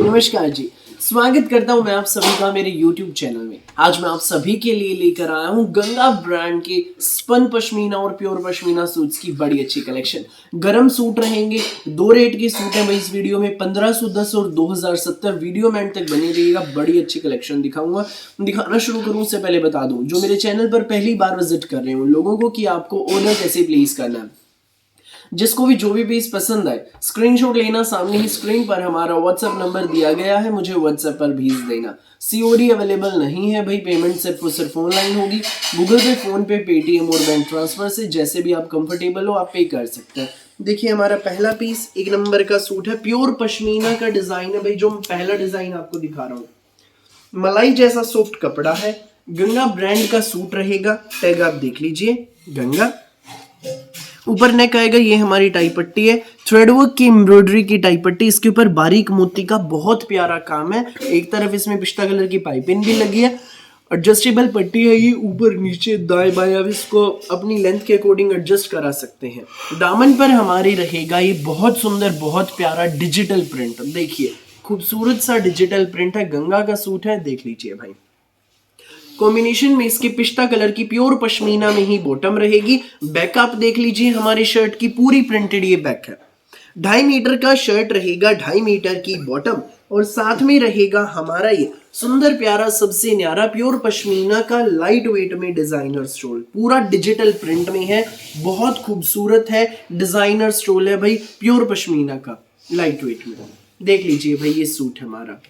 नमस्कार जी, स्वागत करता हूं मैं आप सभी का मेरे YouTube चैनल में। आज मैं आप सभी के लिए लेकर आया हूं गंगा ब्रांड के स्पन पश्मीना और प्योर पश्मीना सूट्स की बड़ी अच्छी कलेक्शन। गरम सूट रहेंगे, दो रेट के सूट हैं भाई इस वीडियो में, 1510 और 2070। वीडियो में एंड तक बने रहिएगा, बड़ी अच्छी कलेक्शन दिखाऊंगा। दिखाना शुरू करूं उससे पहले बता दूं, जो मेरे चैनल पर पहली बार विजिट कर रहे हैं उन लोगों को कि आपको ऑर्डर कैसे प्लेस करना है। जिसको भी जो भी पीस पसंद आए स्क्रीनशॉट लेना, सामने ही स्क्रीन पर हमारा व्हाट्सएप नंबर दिया गया है, मुझे व्हाट्सएप पर भेज देना। सीओडी अवेलेबल नहीं है भाई, पेमेंट सिर्फ और सिर्फ ऑनलाइन होगी, गूगल पे, फोन पे, पेटीएम और बैंक ट्रांसफर से, जैसे भी आप कंफर्टेबल हो आप पे कर सकते हैं। देखिए हमारा पहला पीस एक नंबर का सूट है, प्योर पश्मीना का डिजाइन है भाई। जो पहला डिजाइन आपको दिखा रहा हूँ, मलाई जैसा सॉफ्ट कपड़ा है, गंगा ब्रांड का सूट रहेगा। टैग आप देख लीजिए, गंगा। ऊपर नेक आएगा, ये हमारी टाई पट्टी है, थ्रेडवर्क की एम्ब्रॉयडरी की टाई पट्टी, इसके ऊपर बारीक मोती का बहुत प्यारा काम है। एक तरफ इसमें पिस्ता कलर की पाइपिंग भी लगी है, एडजस्टेबल पट्टी है ये, ऊपर नीचे दाएं बाएं आप इसको अपनी लेंथ के अकॉर्डिंग एडजस्ट करा सकते हैं। दामन पर हमारी रहेगा ये बहुत सुंदर बहुत प्यारा डिजिटल प्रिंट। देखिए खूबसूरत सा डिजिटल प्रिंट है, गंगा का सूट है, देख लीजिए भाई। कॉम्बिनेशन में इसके पिस्ता कलर की प्योर पश्मीना में ही बॉटम रहेगी। बैक आप देख लीजिए, हमारे शर्ट की पूरी प्रिंटेड ये बैक है। 2.5 मीटर का शर्ट रहेगा, 2.5 मीटर की बॉटम, और साथ में रहेगा हमारा ये सुंदर प्यारा सबसे न्यारा प्योर पश्मीना का लाइट वेट में डिजाइनर स्टोल, पूरा डिजिटल प्रिंट में है, बहुत खूबसूरत है। डिजाइनर स्टोल है भाई, प्योर पश्मीना का लाइट वेट में। देख लीजिए भाई, ये सूट हमारा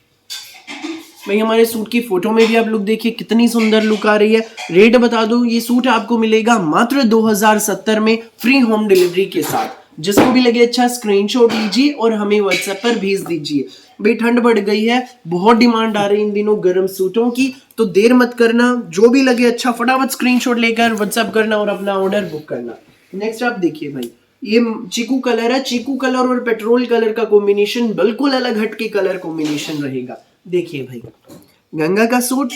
भाई, हमारे सूट की फोटो में भी आप लोग देखिए कितनी सुंदर लुक आ रही है। रेट बता दूं, ये सूट आपको मिलेगा मात्र 2070 में, फ्री होम डिलीवरी के साथ। जिसको भी लगे अच्छा स्क्रीनशॉट लीजिए और हमें व्हाट्सएप पर भेज दीजिए। भाई ठंड बढ़ गई है, बहुत डिमांड आ रही है इन दिनों गर्म सूटों की, तो देर मत करना, जो भी लगे अच्छा फटाफट स्क्रीनशॉट लेकर व्हाट्सएप करना और अपना ऑर्डर बुक करना। नेक्स्ट आप देखिए भाई, ये चीकू कलर है, चीकू कलर और पेट्रोल कलर का कॉम्बिनेशन बिल्कुल अलग हटके कलर कॉम्बिनेशन रहेगा। देखिए भाई, गंगा का सूट,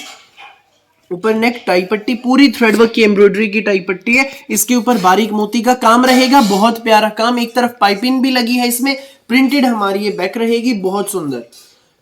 ऊपर नेक टाई पट्टी, पूरी थ्रेडवर्क की एम्ब्रॉयडरी की टाई पट्टी है, इसके ऊपर बारीक मोती का काम रहेगा, बहुत प्यारा काम। एक तरफ पाइपिंग भी लगी है, इसमें प्रिंटेड हमारी ये बैक रहेगी, बहुत सुंदर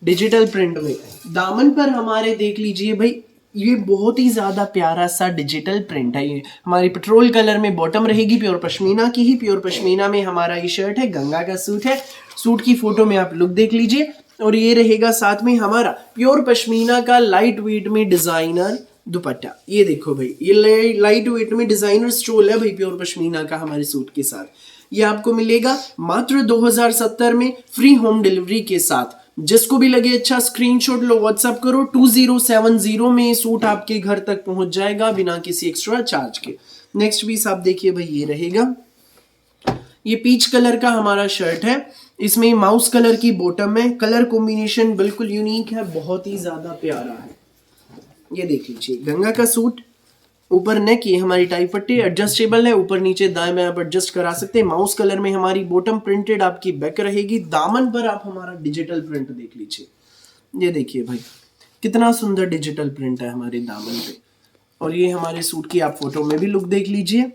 डिजिटल प्रिंट में। दामन पर हमारे देख लीजिए भाई, ये बहुत ही ज्यादा प्यारा सा डिजिटल प्रिंट है। ये हमारी पेट्रोल कलर में बॉटम रहेगी, प्योर पश्मीना की ही, प्योर पश्मीना में हमारा ये शर्ट है, गंगा का सूट है। सूट की फोटो में आप लुक देख लीजिए, और ये रहेगा साथ में हमारा प्योर पश्मीना का लाइट वेट में डिजाइनर दुपट्टा। ये देखो भाई, ये लाइट वेट में डिजाइनर स्टोल है भाई, प्योर पश्मीना का हमारे सूट के साथ। ये आपको मिलेगा मात्र 2070 में, फ्री होम डिलीवरी के साथ। जिसको भी लगे अच्छा स्क्रीनशॉट लो, व्हाट्सएप करो, 2070 में सूट आपके घर तक पहुंच जाएगा बिना किसी एक्स्ट्रा चार्ज के। नेक्स्ट पीस आप देखिए भाई, ये रहेगा, ये पीच कलर का हमारा शर्ट है, इसमें माउस कलर की बॉटम है, कलर कॉम्बिनेशन बिल्कुल यूनिक है, बहुत ही ज्यादा प्यारा है। ये देख लीजिए, गंगा का सूट, ऊपर नेक, ये हमारी टाई पट्टी एडजस्टेबल है, ऊपर नीचे दाएं बाएं आप एडजस्ट करा सकते हैं। माउस कलर में हमारी बॉटम प्रिंटेड आपकी बैक रहेगी। दामन पर आप हमारा डिजिटल प्रिंट देख लीजिए, ये देखिए भाई कितना सुंदर डिजिटल प्रिंट है हमारे दामन पे। और ये हमारे सूट की आप फोटो में भी लुक देख लीजिए,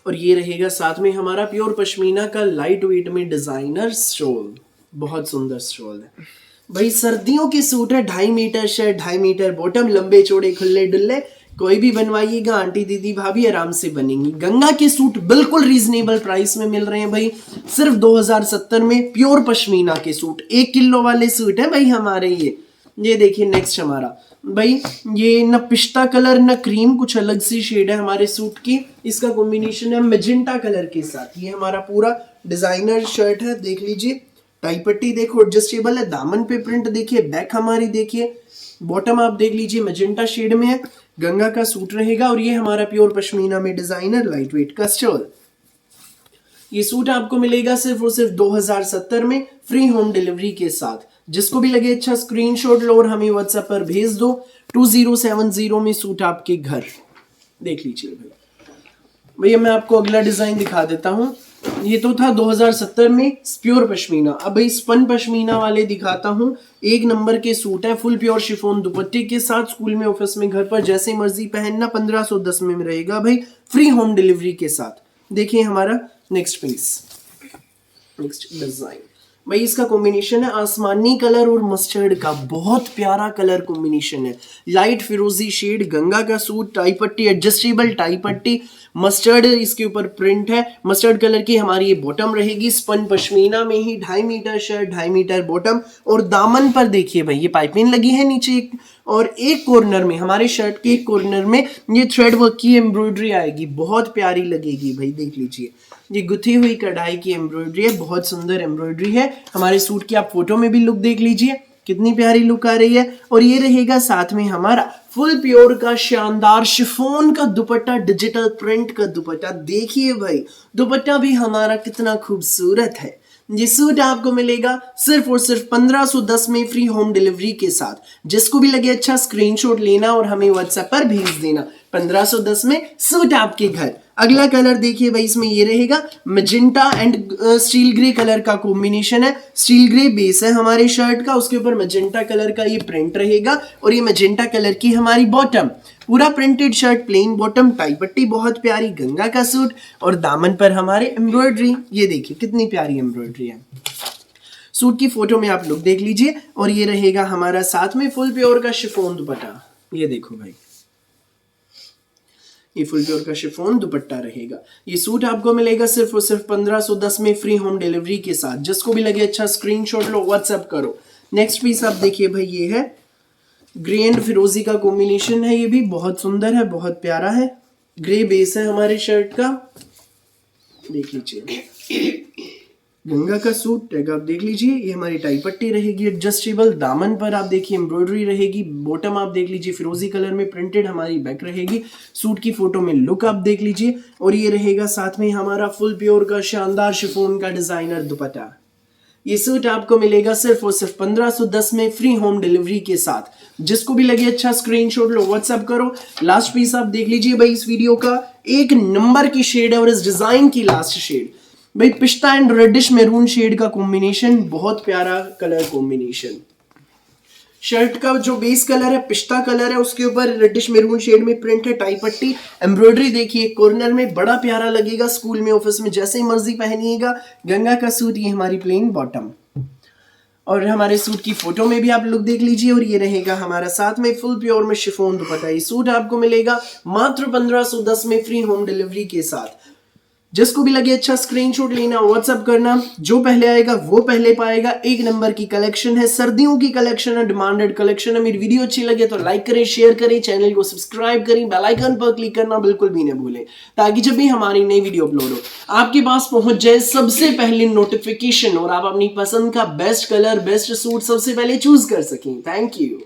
और ये रहेगा साथ में हमारा प्योर पश्मीना का लाइट वेट में डिजाइनर स्टोल, बहुत सुंदर स्टोल है भाई। सर्दियों के सूट है, 2.5 मीटर शर्ट, 2.5 मीटर बॉटम, लंबे चौड़े खुले डुल्ले, कोई भी बनवाइएगा, आंटी दीदी भाभी आराम से बनेंगी। गंगा के सूट बिल्कुल रीजनेबल प्राइस में मिल रहे हैं भाई, सिर्फ 2070 में। प्योर पश्मीना के सूट 1 किलो वाले सूट है भाई हमारे ये देखिए। नेक्स्ट हमारा भाई, ये न पिस्ता कलर न क्रीम, कुछ अलग सी शेड है हमारे सूट की, इसका कॉम्बिनेशन है मैजेंटा कलर के साथ। ये हमारा पूरा डिजाइनर शर्ट है, देख लीजिए, टाई पट्टी देखो एडजस्टेबल है, दामन पे प्रिंट देखिए, बैक हमारी देखिए, बॉटम आप देख लीजिए मैजेंटा शेड में है। गंगा का सूट रहेगा, और ये हमारा प्योर पश्मीना में डिजाइनर लाइट वेट का स्टोल। ये सूट आपको मिलेगा सिर्फ और सिर्फ 2070 में, फ्री होम डिलीवरी के साथ। जिसको भी लगे अच्छा स्क्रीनशॉट लो और हमें व्हाट्सएप पर भेज दो, 2070 में सूट आपके घर। देख लीजिए भाई। भैया मैं आपको अगला डिजाइन दिखा देता हूँ, ये तो था 2070 में प्योर पश्मीना। अब भाई स्पन पश्मीना वाले दिखाता हूँ। एक नंबर के सूट है, फुल प्योर शिफॉन दुपट्टे के साथ, स्कूल में, ऑफिस में, घर पर जैसे मर्जी पहनना, 1510 में रहेगा भाई, फ्री होम डिलीवरी के साथ। देखिए हमारा नेक्स्ट पीस, नेक्स्ट डिजाइन, भाई इसका कॉम्बिनेशन है आसमानी कलर और मस्टर्ड का, बहुत प्यारा कलर कॉम्बिनेशन है। लाइट फिरोजी शेड, गंगा का सूट, टाई पट्टी, एडजस्टेबल टाई पट्टी, मस्टर्ड इसके ऊपर प्रिंट है। मस्टर्ड कलर की हमारी ये बॉटम रहेगी, स्पन पश्मीना में ही 2.5 मीटर शर्ट, 2.5 मीटर बॉटम। और दामन पर देखिए भाई ये पाइपिंग लगी है नीचे और एक कॉर्नर में, हमारे शर्ट के एक कॉर्नर में ये थ्रेड वर्क की एम्ब्रॉयडरी आएगी, बहुत प्यारी लगेगी भाई। देख लीजिए ये गुथी हुई कढ़ाई की एम्ब्रॉयडरी है, बहुत सुंदर एम्ब्रॉयडरी है। हमारे सूट की आप फोटो में भी लुक देख लीजिए कितनी प्यारी लुक आ रही है। और ये रहेगा साथ में हमारा फुल प्योर का शानदार शिफॉन का दुपट्टा, डिजिटल प्रिंट का दुपट्टा। देखिए भाई दुपट्टा भी हमारा कितना खूबसूरत है। ये सूट आपको मिलेगा सिर्फ और सिर्फ 1510 में फ्री होम डिलीवरी के साथ। जिसको भी लगे अच्छा स्क्रीनशॉट लेना और हमें व्हाट्सएप पर भेज देना। 1510 में सूट आपके घर। अगला कलर देखिए भाई, इसमें ये रहेगा magenta and steel grey colour का कॉम्बिनेशन है। स्टील ग्रे बेस है हमारे शर्ट का, उसके ऊपर मैजेंटा कलर का ये प्रिंट रहेगा और ये मैजेंटा कलर की हमारी बॉटम। पूरा printed shirt, plain bottom, tie पट्टी बहुत प्यारी, गंगा का सूट और दामन पर हमारे एम्ब्रॉयडरी। ये देखिए कितनी प्यारी एम्ब्रॉयडरी है। सूट की फोटो में आप लोग देख लीजिए। और ये रहेगा हमारा साथ में फुल प्योर का शिफॉन दुपट्टा। ये देखो भाई ये फुल प्योर का शिफॉन दुपट्टा रहेगा। ये सूट आपको मिलेगा सिर्फ और सिर्फ 1510 में फ्री होम डिलीवरी के साथ। जिसको भी लगे अच्छा स्क्रीनशॉट लो, व्हाट्सएप करो। नेक्स्ट पीस आप देखिए भाई, ये है ग्रे एंड फिरोजी का कॉम्बिनेशन है। ये भी बहुत सुंदर है, बहुत प्यारा है। ग्रे बेस है हमारे शर्ट का, देख लीजिए। गंगा का सूट टैग आप देख लीजिए। ये हमारी टाई पट्टी रहेगी एडजस्टेबल। दामन पर आप देखिए एम्ब्रॉयडरी रहेगी। बॉटम आप देख लीजिए फिरोजी कलर में प्रिंटेड हमारी बैक रहेगी। सूट की फोटो में लुक आप देख लीजिए। और ये रहेगा साथ में हमारा फुल प्योर का शानदार शिफॉन का डिजाइनर दुपट्टा। ये सूट आपको मिलेगा सिर्फ और सिर्फ 1510 में फ्री होम डिलीवरी के साथ। जिसको भी लगे अच्छा स्क्रीनशॉट लो, व्हाट्सएप करो। लास्ट पीस आप देख लीजिए भाई, इस वीडियो का एक नंबर की शेड है और इस डिजाइन की लास्ट शेड भाई पिस्ता एंड रेडिश मैरून शेड का कॉम्बिनेशन, बहुत प्यारा कलर कॉम्बिनेशन। शर्ट का जो बेस कलर है पिस्ता कलर है, उसके ऊपर रेडिश मैरून शेड में प्रिंट है। टाई पट्टी, एम्ब्रॉयडरी देखिए कॉर्नर में, बड़ा प्यारा लगेगा। स्कूल में, ऑफिस में, जैसे ही मर्जी पहनिएगा। गंगा का सूट, ये हमारी प्लेन बॉटम। और हमारे सूट की फोटो में भी आप लुक देख लीजिए। और ये रहेगा हमारा साथ में फुल प्योर में शिफॉन दुपट्टा। ये सूट आपको मिलेगा मात्र 1510 में फ्री होम डिलीवरी के साथ। जिसको भी लगे अच्छा स्क्रीनशॉट लेना, व्हाट्सएप करना। जो पहले आएगा वो पहले पाएगा। एक नंबर की कलेक्शन है, सर्दियों की कलेक्शन है, डिमांडेड कलेक्शन है। मेरी वीडियो अच्छी लगे तो लाइक करें, शेयर करें, चैनल को सब्सक्राइब करें, बेल आइकन पर क्लिक करना बिल्कुल भी न भूलें, ताकि जब भी हमारी नई वीडियो अपलोड हो आपके पास पहुंच जाए सबसे पहले नोटिफिकेशन और आप अपनी पसंद का बेस्ट कलर, बेस्ट सूट सबसे पहले चूज कर सकें। Thank you.